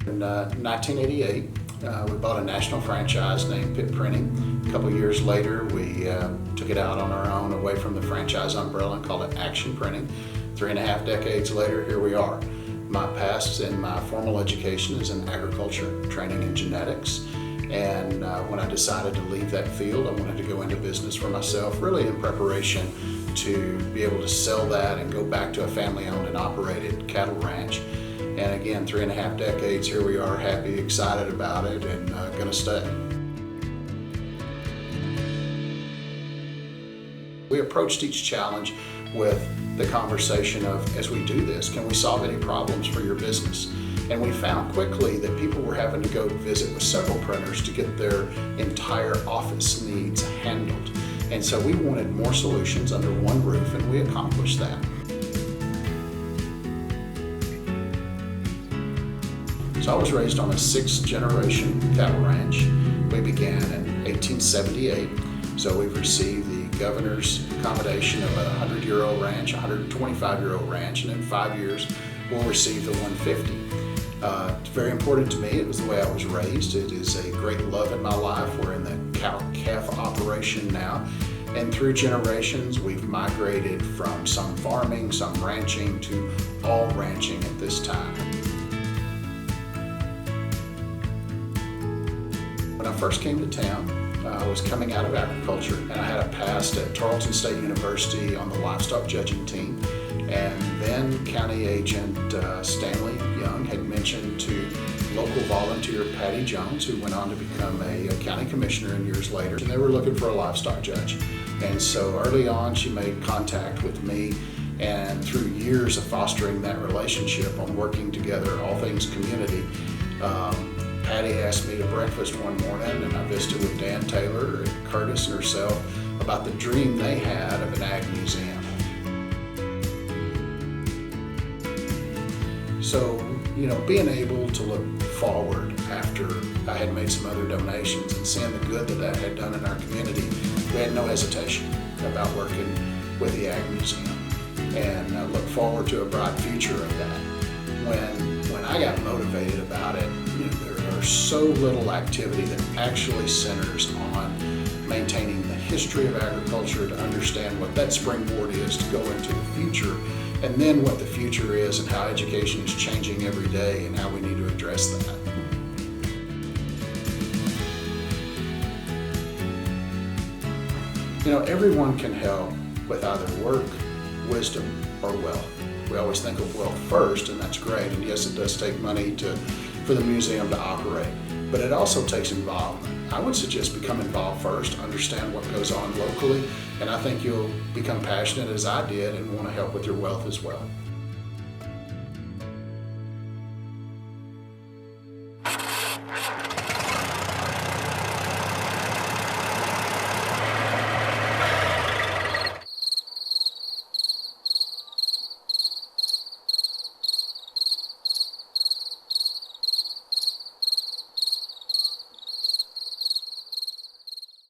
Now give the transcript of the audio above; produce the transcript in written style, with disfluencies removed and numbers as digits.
In 1988, we bought a national franchise named Pitt Printing. A couple years later, we took it out on our own away from the franchise umbrella and called it Action Printing. 3.5 decades later, here we are. My past and my formal education is in agriculture, training in genetics. And when I decided to leave that field, I wanted to go into business for myself, really in preparation to be able to sell that and go back to a family-owned and operated cattle ranch. And again, 3.5 decades, here we are, happy, excited about it, and gonna stay. We approached each challenge with the conversation of, as we do this, can we solve any problems for your business? And we found quickly that people were having to go visit with several printers to get their entire office needs handled. And so we wanted more solutions under one roof, and we accomplished that. So I was raised on a 6th-generation cattle ranch. We began in 1878, so we've received the governor's accommodation of a 100-year-old ranch, a 125-year-old ranch, and in 5 years we'll receive the 150. It's very important to me. It was the way I was raised. It is a great love in my life. We're in the cow-calf operation now, and through generations we've migrated from some farming, some ranching, to all ranching at this time. When I first came to town, I was coming out of agriculture, and I had a past at Tarleton State University on the livestock judging team. And then County Agent Stanley Young had mentioned to local volunteer Patty Jones, who went on to become a county commissioner in years later, and they were looking for a livestock judge. And so early on, she made contact with me, and through years of fostering that relationship on working together, all things community, Patty asked me to breakfast one morning, and I visited with Dan Taylor and Curtis and herself about the dream they had of an ag museum. So, being able to look forward after I had made some other donations and seeing the good that that had done in our community, we had no hesitation about working with the Ag Museum, and I look forward to a bright future of that. When I got motivated about it, there are so little activity that actually centers on maintaining the history of agriculture, to understand what that springboard is to go into the future, and then what the future is and how education is changing every day and how we need to address that. Everyone can help with either work, wisdom, or wealth. We always think of wealth first, and that's great, and yes, it does take money for the museum to operate, but it also takes involvement. I would suggest become involved first, understand what goes on locally, and I think you'll become passionate as I did and want to help with your wealth as well.